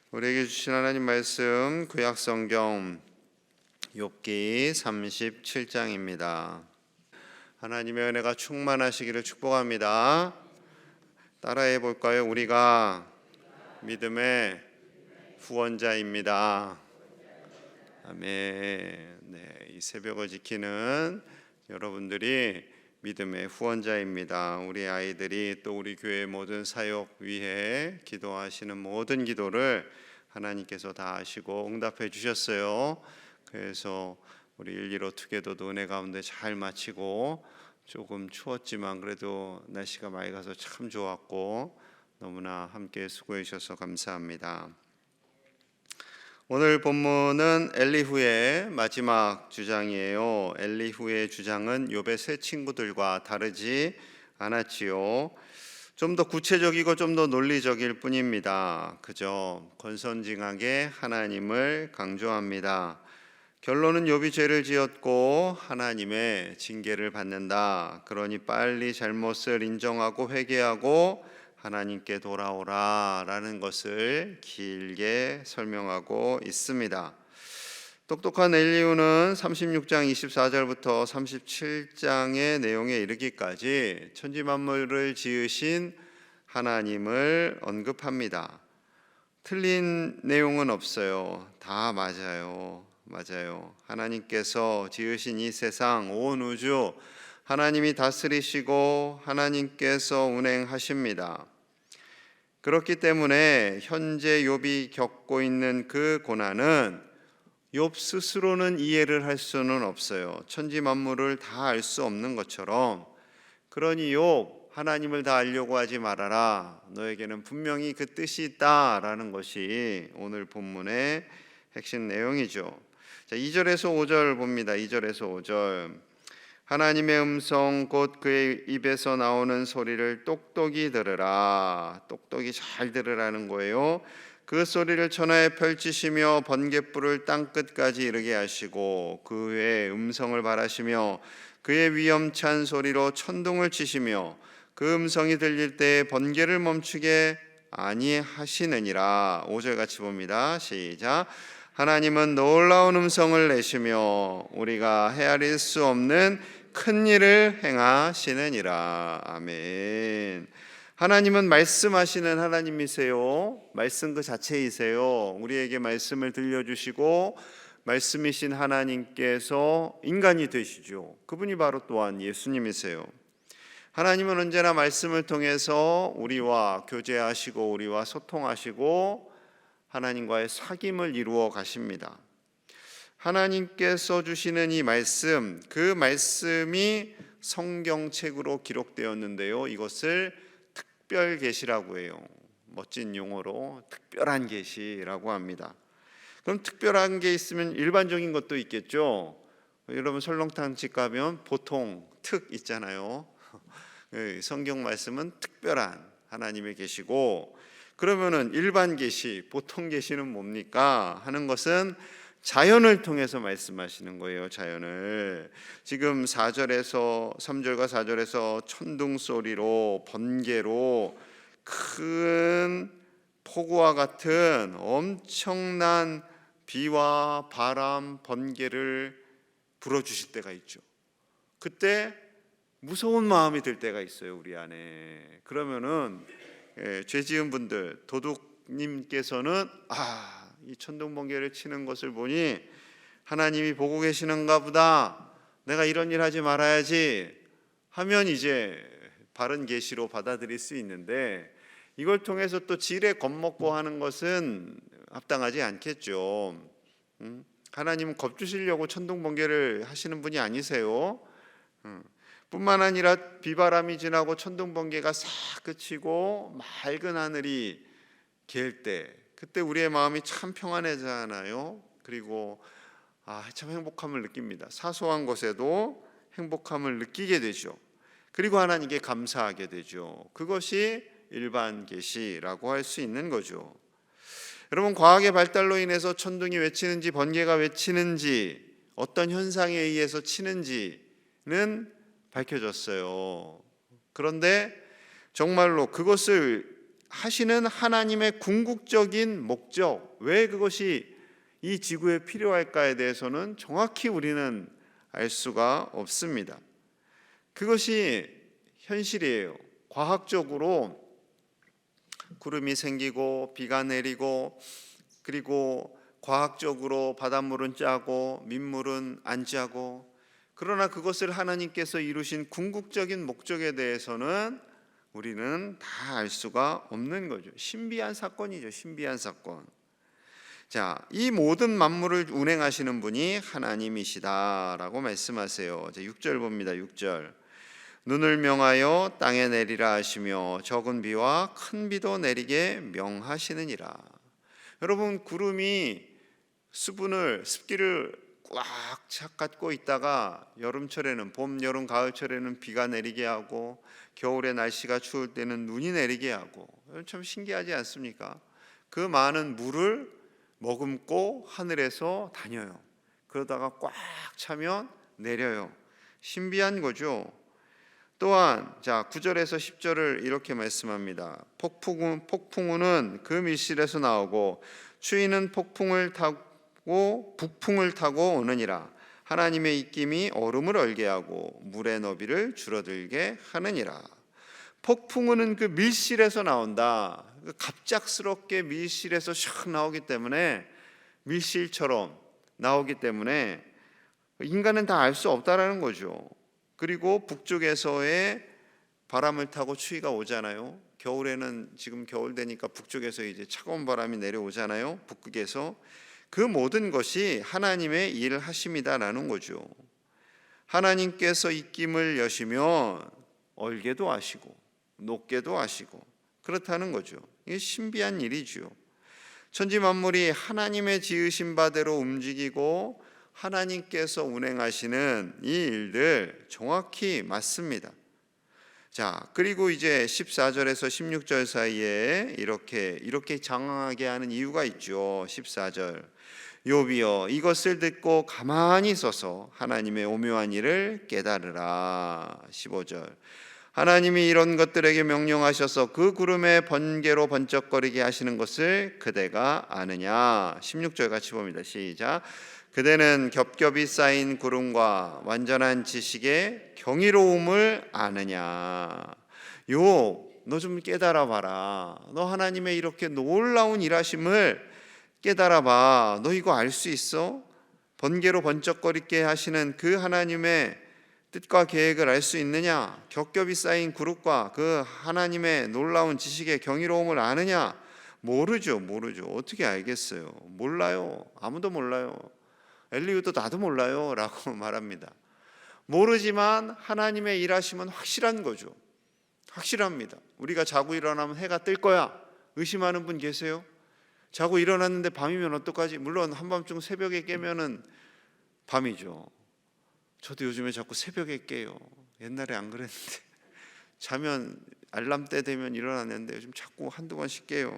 우리에게 주신 하나님 말씀 구약성경 욥기 37장입니다. 하나님의 은혜가 충만하시기를 축복합니다. 따라해 볼까요? 우리가 믿음의 후원자입니다. 아멘. 네, 이 새벽을 지키는 여러분들이 믿음의 후원자입니다. 우리 아이들이 또 우리 교회 모든 사역 위해 기도하시는 모든 기도를 하나님께서 다 아시고 응답해 주셨어요. 그래서 우리 115 투게더도 은혜 가운데 잘 마치고 조금 추웠지만 그래도 날씨가 맑아서 참 좋았고 너무나 함께 수고해 주셔서 감사합니다. 오늘 본문은 엘리후의 마지막 주장이에요. 엘리후의 주장은 욥의 세 친구들과 다르지 않았지요. 좀 더 구체적이고 좀 더 논리적일 뿐입니다. 그저 권선징악의 하나님을 강조합니다. 결론은 욥이 죄를 지었고 하나님의 징계를 받는다. 그러니 빨리 잘못을 인정하고 회개하고 하나님께 돌아오라 라는 것을 길게 설명하고 있습니다. 똑똑한 엘리후는 36장 24절부터 37장의 내용에 이르기까지 천지만물을 지으신 하나님을 언급합니다. 틀린 내용은 없어요. 다 맞아요. 하나님께서 지으신 이 세상 온 우주 하나님이 다스리시고 하나님께서 운행하십니다. 그렇기 때문에 현재 욥이 겪고 있는 그 고난은 욥 스스로는 이해를 할 수는 없어요. 천지 만물을 다 알 수 없는 것처럼. 그러니 욥, 하나님을 다 알려고 하지 말아라. 너에게는 분명히 그 뜻이 있다라는 것이 오늘 본문의 핵심 내용이죠. 자, 2절에서 5절 봅니다. 2절에서 5절. 하나님의 음성 곧 그의 입에서 나오는 소리를 똑똑히 들으라. 똑똑히 잘 들으라는 거예요. 그 소리를 천하에 펼치시며 번갯불을 땅끝까지 이르게 하시고 그 외에 음성을 발하시며 그의 위엄찬 소리로 천둥을 치시며 그 음성이 들릴 때에 번개를 멈추게 아니하시느니라. 5절 같이 봅니다. 시작. 하나님은 놀라운 음성을 내시며 우리가 헤아릴 수 없는 큰 일을 행하시느니라. 아멘. 하나님은 말씀하시는 하나님이세요. 말씀 그 자체이세요. 우리에게 말씀을 들려주시고 말씀이신 하나님께서 인간이 되시죠. 그분이 바로 또한 예수님이세요. 하나님은 언제나 말씀을 통해서 우리와 교제하시고 우리와 소통하시고 하나님과의 사귐을 이루어 가십니다. 하나님께서 주시는 이 말씀, 그 말씀이 성경책으로 기록되었는데요. 이것을 특별 계시라고 해요. 멋진 용어로 특별한 계시라고 합니다. 그럼 특별한 게 있으면 일반적인 것도 있겠죠. 여러분 설렁탕집 가면 보통 특 있잖아요. 성경 말씀은 특별한 하나님의 계시고, 그러면은 일반 계시, 보통 계시는 뭡니까? 하는 것은 자연을 통해서 말씀하시는 거예요. 자연을. 지금 4절에서 3절과 4절에서 천둥 소리로 번개로 큰 폭우와 같은 엄청난 비와 바람, 번개를 불어주실 때가 있죠. 그때 무서운 마음이 들 때가 있어요. 우리 안에. 그러면은 죄 지은 분들, 도둑님께서는 이 천둥 번개를 치는 것을 보니 하나님이 보고 계시는가 보다. 내가 이런 일 하지 말아야지 하면 이제 바른 계시로 받아들일 수 있는데, 이걸 통해서 또 지레 겁먹고 하는 것은 합당하지 않겠죠. 하나님은 겁주시려고 천둥 번개를 하시는 분이 아니세요. 뿐만 아니라 비바람이 지나고 천둥 번개가 싹 그치고 맑은 하늘이 개일 때, 그때 우리의 마음이 참 평안해지잖아요. 그리고 참 행복함을 느낍니다. 사소한 것에도 행복함을 느끼게 되죠. 그리고 하나님께 감사하게 되죠. 그것이 일반 계시라고 할 수 있는 거죠. 여러분, 과학의 발달로 인해서 천둥이 외치는지 번개가 외치는지 어떤 현상에 의해서 치는지는 밝혀졌어요. 그런데 정말로 그것을 하시는 하나님의 궁극적인 목적, 왜 그것이 이 지구에 필요할까에 대해서는 정확히 우리는 알 수가 없습니다. 그것이 현실이에요. 과학적으로 구름이 생기고 비가 내리고, 그리고 과학적으로 바닷물은 짜고 민물은 안 짜고, 그러나 그것을 하나님께서 이루신 궁극적인 목적에 대해서는 우리는 다 알 수가 없는 거죠. 신비한 사건이죠. 신비한 사건. 자, 이 모든 만물을 운행하시는 분이 하나님이시다라고 말씀하세요. 6절 봅니다. 6절. 눈을 명하여 땅에 내리라 하시며 적은 비와 큰 비도 내리게 명하시느니라. 여러분, 구름이 습기를 꽉 착갖고 있다가 여름철에는, 봄, 여름, 가을철에는 비가 내리게 하고, 겨울에 날씨가 추울 때는 눈이 내리게 하고, 참 신기하지 않습니까? 그 많은 물을 머금고 하늘에서 다녀요. 그러다가 꽉 차면 내려요. 신비한 거죠. 또한 9절에서 10절을 이렇게 말씀합니다. 폭풍우는 그 밀실에서 나오고 추위는 폭풍을 타고 북풍을 타고 오느니라. 하나님의 입김이 얼음을 얼게 하고 물의 너비를 줄어들게 하느니라. 폭풍우는 그 밀실에서 나온다. 갑작스럽게 밀실에서 샥 나오기 때문에, 밀실처럼 나오기 때문에 인간은 다 알 수 없다라는 거죠. 그리고 북쪽에서의 바람을 타고 추위가 오잖아요. 겨울에는, 지금 겨울 되니까 북쪽에서 이제 차가운 바람이 내려오잖아요. 북극에서. 그 모든 것이 하나님의 일하심이다라는 거죠. 하나님께서 입김을 여시면 얼게도 하시고 녹게도 하시고 그렇다는 거죠. 이게 신비한 일이죠. 천지 만물이 하나님의 지으신 바대로 움직이고 하나님께서 운행하시는 이 일들 정확히 맞습니다. 자, 그리고 이제 14절에서 16절 사이에 이렇게 장황하게 하는 이유가 있죠. 14절. 욥이여 이것을 듣고 가만히 서서 하나님의 오묘한 일을 깨달으라. 15절. 하나님이 이런 것들에게 명령하셔서 그 구름의 번개로 번쩍거리게 하시는 것을 그대가 아느냐. 16절 같이 봅니다. 시작. 그대는 겹겹이 쌓인 구름과 완전한 지식의 경이로움을 아느냐. 욥, 너 좀 깨달아 봐라. 너 하나님의 이렇게 놀라운 일하심을 깨달아 봐. 너 이거 알 수 있어? 번개로 번쩍거리게 하시는 그 하나님의 뜻과 계획을 알 수 있느냐? 겹겹이 쌓인 그룹과 그 하나님의 놀라운 지식의 경이로움을 아느냐? 모르죠. 어떻게 알겠어요? 몰라요. 아무도 몰라요. 엘리후도 나도 몰라요 라고 말합니다. 모르지만 하나님의 일하심은 확실한 거죠. 확실합니다. 우리가 자고 일어나면 해가 뜰 거야. 의심하는 분 계세요? 자고 일어났는데 밤이면 어떡하지? 물론 한밤중 새벽에 깨면은 밤이죠. 저도 요즘에 자꾸 새벽에 깨요. 옛날에 안 그랬는데 자면 알람 때 되면 일어났는데 요즘 자꾸 한두 번씩 깨요.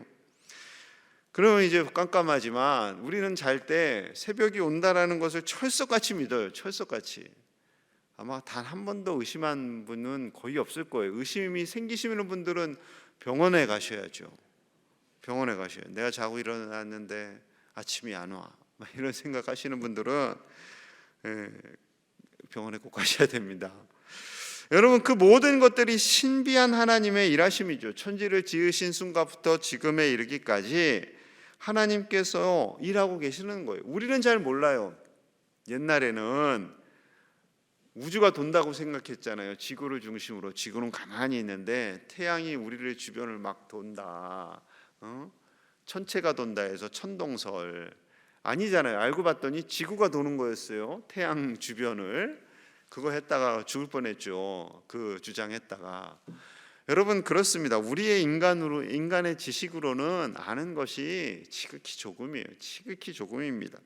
그러면 이제 깜깜하지만 우리는 잘 때 새벽이 온다라는 것을 철석같이 믿어요. 철석같이. 아마 단 한 번도 의심한 분은 거의 없을 거예요. 의심이 생기시는 분들은 병원에 가셔야죠. 병원에 가셔요. 내가 자고 일어났는데 아침이 안 와. 이런 생각하시는 분들은 병원에 꼭 가셔야 됩니다. 여러분, 그 모든 것들이 신비한 하나님의 일하심이죠. 천지를 지으신 순간부터 지금에 이르기까지 하나님께서 일하고 계시는 거예요. 우리는 잘 몰라요. 옛날에는 우주가 돈다고 생각했잖아요. 지구를 중심으로. 지구는 가만히 있는데 태양이 우리를 주변을 막 돈다. 천체가 돈다 해서 천동설. 아니잖아요. 알고 봤더니 지구가 도는 거였어요. 태양 주변을. 그거 했다가 죽을 뻔했죠. 그 주장했다가. 여러분, 그렇습니다. 우리의 인간의 지식으로는 아는 것이 지극히 조금이에요. 지극히 조금입니다.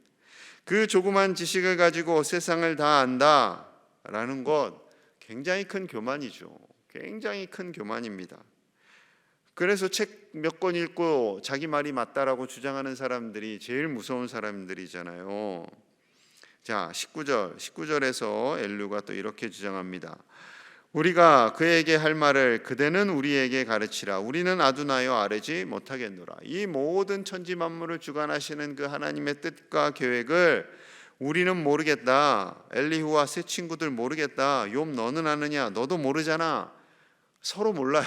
그 조그만 지식을 가지고 세상을 다 안다라는 것 굉장히 큰 교만이죠. 굉장히 큰 교만입니다. 그래서 책 몇 권 읽고 자기 말이 맞다라고 주장하는 사람들이 제일 무서운 사람들이잖아요. 자, 19절에서 엘류가 또 이렇게 주장합니다. 우리가 그에게 할 말을 그대는 우리에게 가르치라. 우리는 아두나여 아뢰지 못하겠노라. 이 모든 천지 만물을 주관하시는 그 하나님의 뜻과 계획을 우리는 모르겠다. 엘리후와 세 친구들 모르겠다. 욥 너는 아느냐? 너도 모르잖아. 서로 몰라요.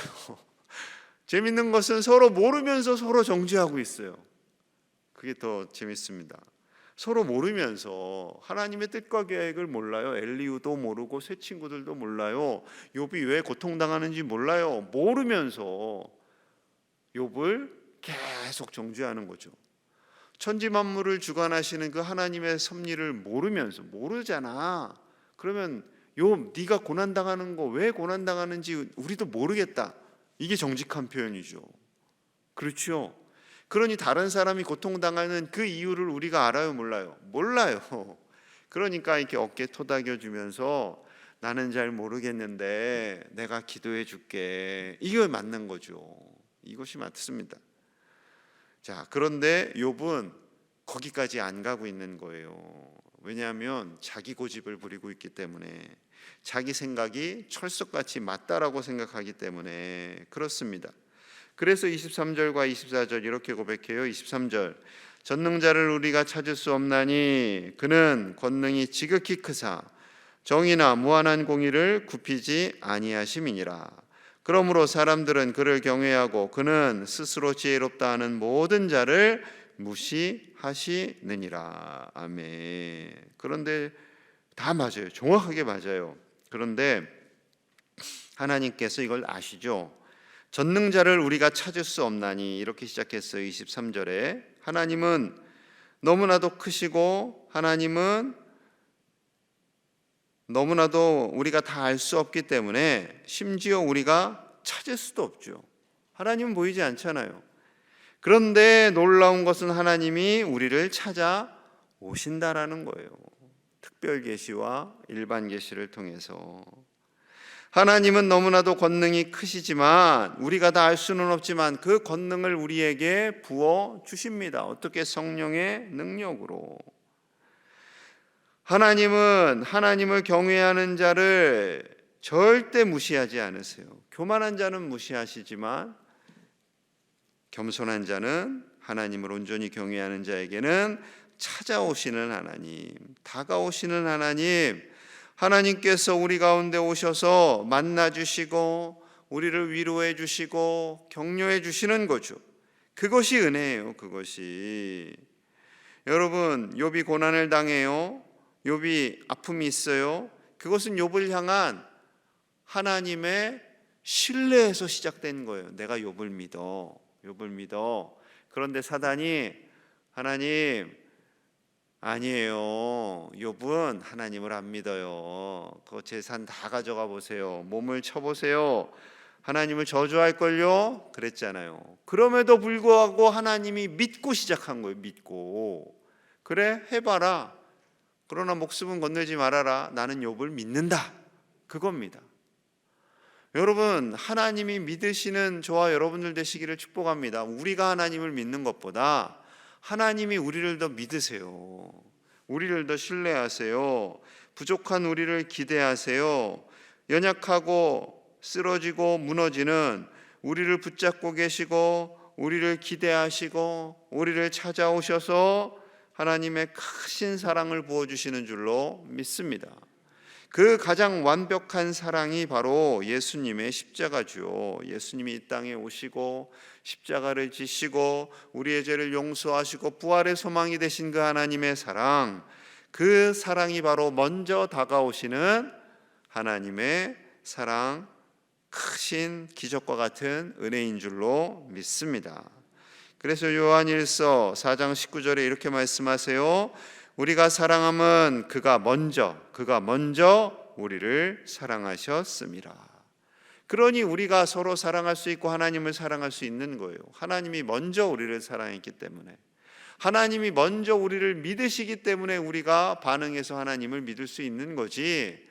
재밌는 것은 서로 모르면서 서로 정죄하고 있어요. 그게 더 재밌습니다. 서로 모르면서 하나님의 뜻과 계획을 몰라요. 엘리후도 모르고 새 친구들도 몰라요. 욥이 왜 고통당하는지 몰라요. 모르면서 욥을 계속 정죄하는 거죠. 천지 만물을 주관하시는 그 하나님의 섭리를 모르면서, 모르잖아. 그러면 욥 네가 고난당하는 거 왜 고난당하는지 우리도 모르겠다. 이게 정직한 표현이죠. 그렇죠? 그러니 다른 사람이 고통당하는 그 이유를 우리가 알아요, 몰라요? 몰라요. 그러니까 이렇게 어깨 토닥여주면서 나는 잘 모르겠는데 내가 기도해 줄게. 이게 맞는 거죠. 이것이 맞습니다. 자, 그런데 욥은 거기까지 안 가고 있는 거예요. 왜냐하면 자기 고집을 부리고 있기 때문에, 자기 생각이 철석같이 맞다라고 생각하기 때문에 그렇습니다. 그래서 23절과 24절 이렇게 고백해요. 23절 전능자를 우리가 찾을 수 없나니 그는 권능이 지극히 크사 정의나 무한한 공의를 굽히지 아니하심이니라. 그러므로 사람들은 그를 경외하고 그는 스스로 지혜롭다 하는 모든 자를 무시하시느니라. 아멘. 그런데 다 맞아요. 정확하게 맞아요. 그런데 하나님께서 이걸 아시죠? 전능자를 우리가 찾을 수 없나니 이렇게 시작했어요. 23절에 하나님은 너무나도 크시고 하나님은 너무나도 우리가 다 알 수 없기 때문에 심지어 우리가 찾을 수도 없죠. 하나님은 보이지 않잖아요. 그런데 놀라운 것은 하나님이 우리를 찾아오신다라는 거예요. 특별 계시와 일반 계시를 통해서. 하나님은 너무나도 권능이 크시지만 우리가 다 알 수는 없지만 그 권능을 우리에게 부어 주십니다. 어떻게? 성령의 능력으로. 하나님은 하나님을 경외하는 자를 절대 무시하지 않으세요. 교만한 자는 무시하시지만 겸손한 자는 하나님을 온전히 경외하는 자에게는 찾아오시는 하나님, 다가오시는 하나님, 하나님께서 우리 가운데 오셔서 만나주시고 우리를 위로해 주시고 격려해 주시는 거죠. 그것이 은혜예요. 그것이. 여러분, 욥이 고난을 당해요. 욥이 아픔이 있어요. 그것은 욥을 향한 하나님의 신뢰에서 시작된 거예요. 내가 욥을 믿어. 욥을 믿어. 그런데 사단이 하나님 아니에요. 욥은 하나님을 안 믿어요. 그 재산 다 가져가 보세요. 몸을 쳐보세요. 하나님을 저주할걸요? 그랬잖아요. 그럼에도 불구하고 하나님이 믿고 시작한 거예요. 믿고. 그래 해봐라. 그러나 목숨은 건들지 말아라. 나는 욥을 믿는다. 그겁니다. 여러분, 하나님이 믿으시는 저와 여러분들 되시기를 축복합니다. 우리가 하나님을 믿는 것보다 하나님이 우리를 더 믿으세요. 우리를 더 신뢰하세요. 부족한 우리를 기대하세요. 연약하고 쓰러지고 무너지는 우리를 붙잡고 계시고 우리를 기대하시고 우리를 찾아오셔서 하나님의 크신 사랑을 부어주시는 줄로 믿습니다. 그 가장 완벽한 사랑이 바로 예수님의 십자가죠. 예수님이 이 땅에 오시고 십자가를 지시고 우리의 죄를 용서하시고 부활의 소망이 되신 그 하나님의 사랑, 그 사랑이 바로 먼저 다가오시는 하나님의 사랑, 크신 기적과 같은 은혜인 줄로 믿습니다. 그래서 요한일서 4장 19절에 이렇게 말씀하세요. 우리가 사랑함은 그가 먼저 우리를 사랑하셨습니다. 그러니 우리가 서로 사랑할 수 있고 하나님을 사랑할 수 있는 거예요. 하나님이 먼저 우리를 사랑했기 때문에, 하나님이 먼저 우리를 믿으시기 때문에 우리가 반응해서 하나님을 믿을 수 있는 거지,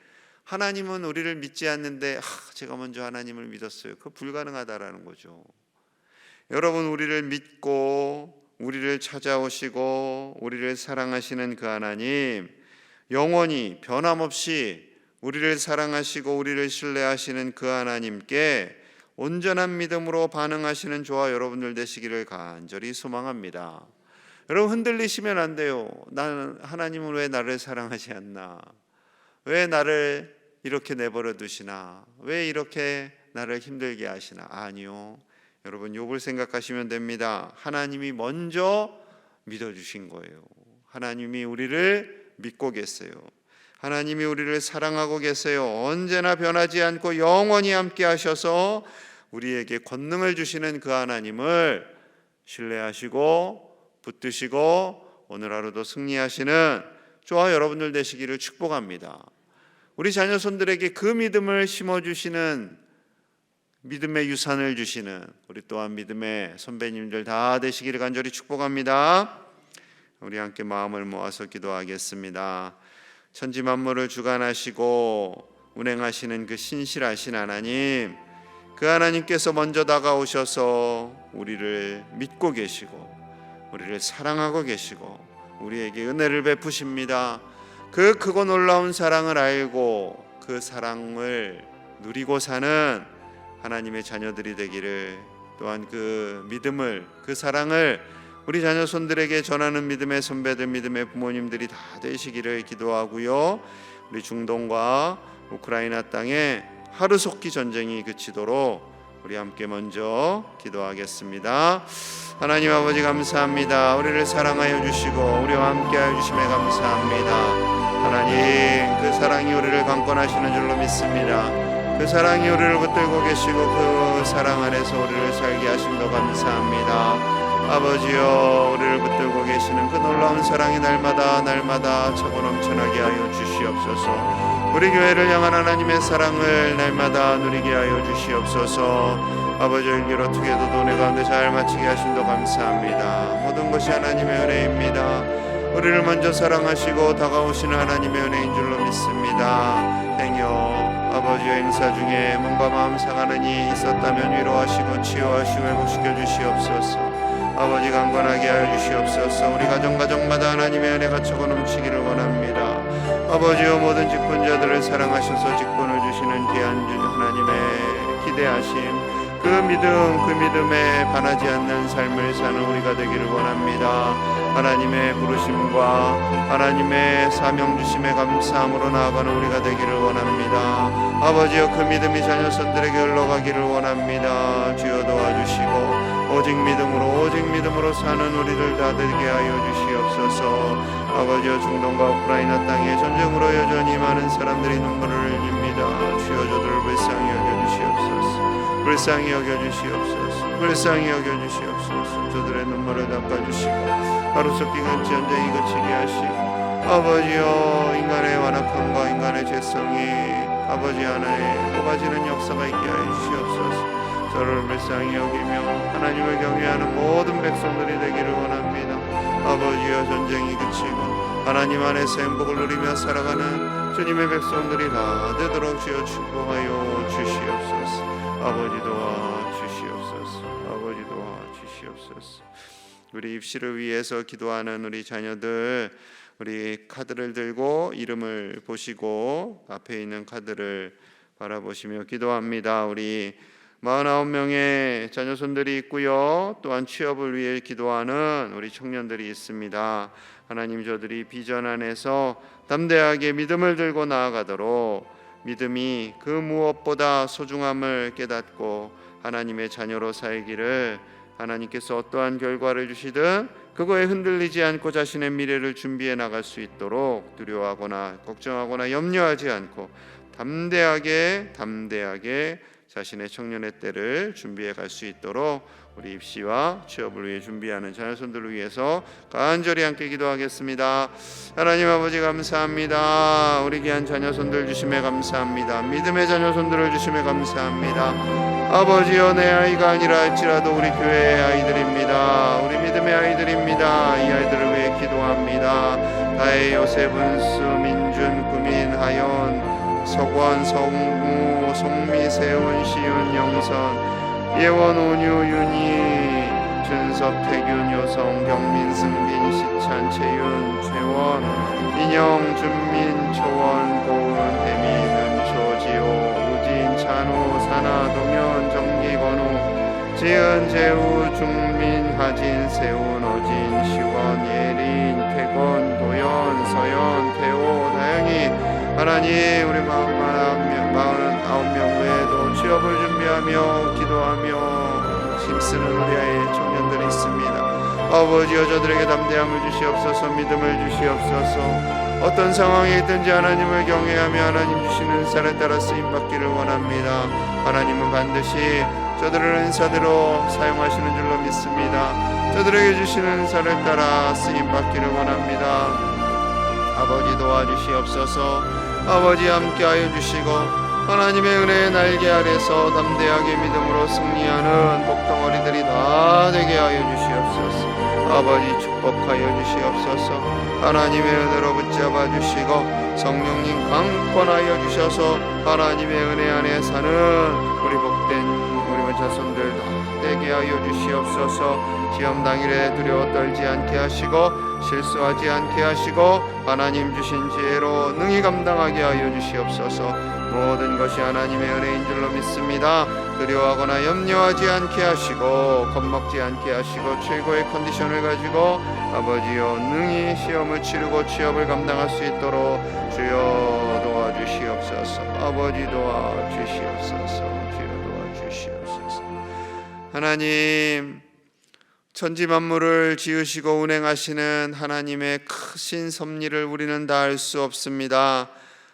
하나님은 우리를 믿지 않는데 제가 먼저 하나님을 믿었어요. 그거 불가능하다라는 거죠. 여러분, 우리를 믿고 우리를 찾아오시고 우리를 사랑하시는 그 하나님, 영원히 변함없이 우리를 사랑하시고 우리를 신뢰하시는 그 하나님께 온전한 믿음으로 반응하시는 저와 여러분들 되시기를 간절히 소망합니다. 여러분, 흔들리시면 안 돼요. 나는 하나님은 왜 나를 사랑하지 않나? 왜 나를 이렇게 내버려 두시나? 왜 이렇게 나를 힘들게 하시나? 아니요. 여러분, 욥을 생각하시면 됩니다. 하나님이 먼저 믿어주신 거예요. 하나님이 우리를 믿고 계세요. 하나님이 우리를 사랑하고 계세요. 언제나 변하지 않고 영원히 함께 하셔서 우리에게 권능을 주시는 그 하나님을 신뢰하시고 붙드시고 오늘 하루도 승리하시는 저와 여러분들 되시기를 축복합니다. 우리 자녀손들에게 그 믿음을 심어주시는, 믿음의 유산을 주시는 우리 또한 믿음의 선배님들 다 되시기를 간절히 축복합니다. 우리 함께 마음을 모아서 기도하겠습니다. 천지 만물을 주관하시고 운행하시는 그 신실하신 하나님, 그 하나님께서 먼저 다가오셔서 우리를 믿고 계시고 우리를 사랑하고 계시고 우리에게 은혜를 베푸십니다. 그 크고 놀라운 사랑을 알고 그 사랑을 누리고 사는 하나님의 자녀들이 되기를, 또한 그 믿음을, 그 사랑을 우리 자녀손들에게 전하는 믿음의 선배들, 믿음의 부모님들이 다 되시기를 기도하고요. 우리 중동과 우크라이나 땅에 하루속히 전쟁이 그치도록 우리 함께 먼저 기도하겠습니다. 하나님 아버지, 감사합니다. 우리를 사랑하여 주시고 우리와 함께하여 주심에 감사합니다. 하나님, 그 사랑이 우리를 강권하시는 줄로 믿습니다. 그 사랑이 우리를 붙들고 계시고 그 사랑 안에서 우리를 살게 하심도 감사합니다. 아버지여, 우리를 붙들고 계시는 그 놀라운 사랑이 날마다 차고 넘쳐나게 하여 주시옵소서. 우리 교회를 향한 하나님의 사랑을 날마다 누리게 하여 주시옵소서. 아버지, 일기로 투게더도 은혜 가운데 잘 마치게 하심도 감사합니다. 모든 것이 하나님의 은혜입니다. 우리를 먼저 사랑하시고 다가오시는 하나님의 은혜인 줄로 믿습니다. 행여 아버지의 행사 중에 몸과 마음 상하는 이 있었다면 위로하시고 치유하시고 회복시켜 주시옵소서. 아버지, 강건하게 하여 주시옵소서. 우리 가정마다 하나님의 은혜가 차고 넘치기를 원합니다. 아버지여, 모든 직분자들을 사랑하셔서 직분을 주시는 귀한 하나님의 기대하심, 그 믿음에 반하지 않는 삶을 사는 우리가 되기를 원합니다. 하나님의 부르심과 하나님의 사명 주심에 감사함으로 나아가는 우리가 되기를 원합니다. 아버지여, 그 믿음이 자녀손들에게 흘러가기를 원합니다. 주여 도와주시고 오직 믿음으로 사는 우리들 다 되게 하여 주시옵소서. 아버지여, 중동과 우크라이나 땅에 전쟁으로 여전히 많은 사람들이 눈물을 흘립니다. 주여, 저들을 불쌍히 여겨주시옵소서. 불쌍히 여겨주시옵소서. 저들의 눈물을 닦아주시고 하루속히 전쟁이 그치게 하시고, 아버지여, 인간의 완악함과 인간의 죄성이 아버지 하나에 뽑아지는 역사가 있게 하여 주시옵소서. 저를 불쌍히 여기며 하나님을 경외하는 모든 백성들이 되기를 원합니다. 아버지여, 전쟁이 그치고 하나님 안에서 행복을 누리며 살아가는 주님의 백성들이 다 되도록 주여 축복하여 주시옵소서. 아버지 도와주시옵소서. 우리 입시를 위해서 기도하는 우리 자녀들, 우리 카드를 들고 이름을 보시고 앞에 있는 카드를 바라보시며 기도합니다. 우리 49명의 자녀손들이 있고요. 또한 취업을 위해 기도하는 우리 청년들이 있습니다. 하나님, 저들이 비전 안에서 담대하게 믿음을 들고 나아가도록, 믿음이 그 무엇보다 소중함을 깨닫고 하나님의 자녀로 살기를, 하나님께서 어떠한 결과를 주시든 그거에 흔들리지 않고 자신의 미래를 준비해 나갈 수 있도록 두려워하거나 걱정하거나 염려하지 않고 담대하게 자신의 청년의 때를 준비해 갈 수 있도록 우리 입시와 취업을 위해 준비하는 자녀손들을 위해서 간절히 함께 기도하겠습니다. 하나님 아버지, 감사합니다. 우리 귀한 자녀손들 주심에 감사합니다. 믿음의 자녀손들을 주심에 감사합니다. 아버지여, 내 아이가 아니라 할지라도 우리 교회의 아이들입니다. 우리 믿음의 아이들입니다. 이 아이들을 위해 기도합니다. 다혜, 요셉, 은수, 민준, 구민, 하연, 석원, 성무, 송미, 세훈, 시윤, 영선, 예원, 온유, 윤희, 준섭, 태균, 요성, 경민, 승빈, 시찬, 채윤, 최원, 인영, 준민, 초원, 고은, 혜미, 눈초, 지호, 우진, 찬우, 사나, 동현, 정기, 건우, 지은, 재우, 중민, 하진, 세훈, 어진, 시원, 예린, 태건, 도연, 서연, 태호, 다영이. 하나님, 우리 49명 외에도 취업을 준비하며 기도하며 힘쓰는 우리 아이 청년들이 있습니다. 아버지여, 저들에게 담대함을 주시옵소서, 믿음을 주시옵소서. 어떤 상황에 있든지 하나님을 경외하며 하나님 주시는 은사를 따라 쓰임받기를 원합니다. 하나님은 반드시 저들을 은사대로 사용하시는 줄로 믿습니다. 저들에게 주시는 은사를 따라 쓰임받기를 원합니다. 아버지 도와주시옵소서. 아버지 함께하여 주시고 하나님의 은혜의 날개 아래서 담대하게 믿음으로 승리하는 복덩어리들이 다 되게 하여 주시옵소서. 아버지 축복하여 주시옵소서. 하나님의 은혜로 붙잡아 주시고 성령님 강권하여 주셔서 하나님의 은혜 안에 사는 우리 복된 우리 자손들 다 되게 하여 주시옵소서. 시험 당일에 두려워 떨지 않게 하시고 실수하지 않게 하시고 하나님 주신 지혜로 능히 감당하게 하여 주시옵소서. 모든 것이 하나님의 은혜인 줄로 믿습니다. 두려워하거나 염려하지 않게 하시고 겁먹지 않게 하시고 최고의 컨디션을 가지고 아버지여 능히 시험을 치르고 취업을 감당할 수 있도록 주여 도와주시옵소서. 아버지 도와주시옵소서. 주여 도와주시옵소서. 하나님, 천지 만물을 지으시고 운행하시는 하나님의 크신 섭리를 우리는 다 알 수 없습니다.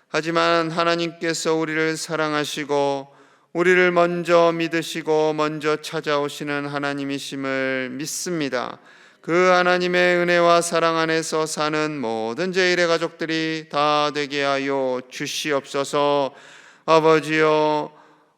하지만 하나님께서 우리를 사랑하시고 우리를 먼저 믿으시고 먼저 찾아오시는 하나님이심을 믿습니다. 그 하나님의 은혜와 사랑 안에서 사는 모든 제1의 가족들이 다 되게 하여 주시옵소서. 아버지여,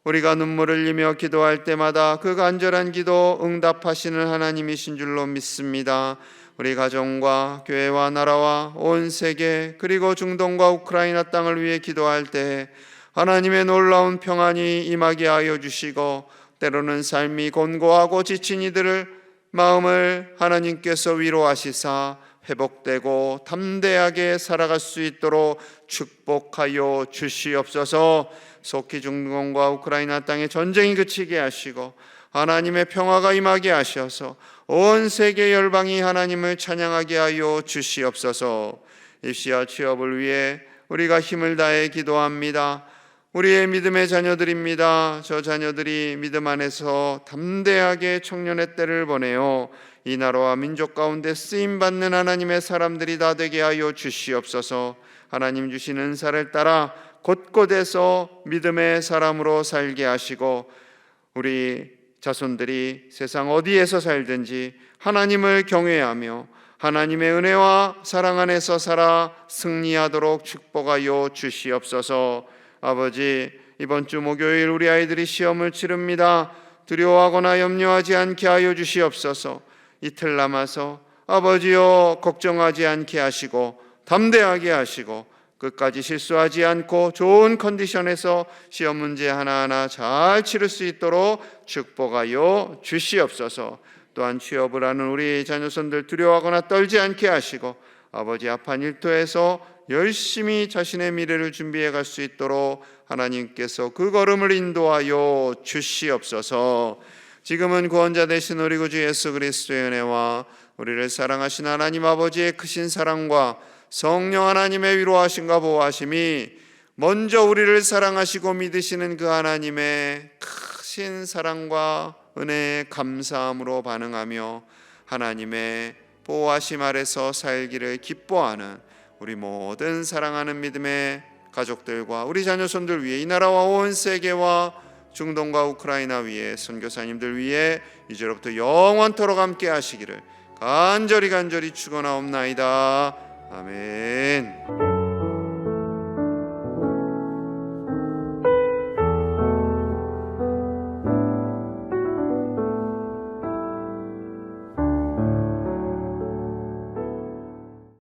우리가 눈물을 흘리며 기도할 때마다 그 간절한 기도 응답하시는 하나님이신 줄로 믿습니다. 우리 가정과 교회와 나라와 온 세계 그리고 중동과 우크라이나 땅을 위해 기도할 때 하나님의 놀라운 평안이 임하게 하여 주시고 때로는 삶이 곤고하고 지친 이들을 마음을 하나님께서 위로하시사 회복되고 담대하게 살아갈 수 있도록 축복하여 주시옵소서. 속히 중동과 우크라이나 땅에 전쟁이 그치게 하시고 하나님의 평화가 임하게 하셔서 온 세계 열방이 하나님을 찬양하게 하여 주시옵소서. 입시와 취업을 위해 우리가 힘을 다해 기도합니다. 우리의 믿음의 자녀들입니다. 저 자녀들이 믿음 안에서 담대하게 청년의 때를 보내어 이 나라와 민족 가운데 쓰임받는 하나님의 사람들이 다 되게 하여 주시옵소서. 하나님 주신 은사를 따라 곳곳에서 믿음의 사람으로 살게 하시고 우리 자손들이 세상 어디에서 살든지 하나님을 경외하며 하나님의 은혜와 사랑 안에서 살아 승리하도록 축복하여 주시옵소서. 아버지, 이번 주 목요일 우리 아이들이 시험을 치릅니다. 두려워하거나 염려하지 않게 하여 주시옵소서. 이틀 남아서 아버지여 걱정하지 않게 하시고 담대하게 하시고 끝까지 실수하지 않고 좋은 컨디션에서 시험 문제 하나하나 잘 치를 수 있도록 축복하여 주시옵소서. 또한 취업을 하는 우리 자녀손들 두려워하거나 떨지 않게 하시고 아버지 앞한 일터에서 열심히 자신의 미래를 준비해 갈 수 있도록 하나님께서 그 걸음을 인도하여 주시옵소서. 지금은 구원자 되신 우리 구주 예수 그리스도의 은혜와 우리를 사랑하신 하나님 아버지의 크신 사랑과 성령 하나님의 위로하심과 보호하심이 먼저 우리를 사랑하시고 믿으시는 그 하나님의 크신 사랑과 은혜에 감사함으로 반응하며 하나님의 보호하심 아래서 살기를 기뻐하는 우리 모든 사랑하는 믿음의 가족들과 우리 자녀손들 위해 이 나라와 온 세계와 중동과 우크라이나 위에 선교사님들 위해 이제로부터 영원토록 함께 하시기를 간절히 축원하옵나이다. 아멘.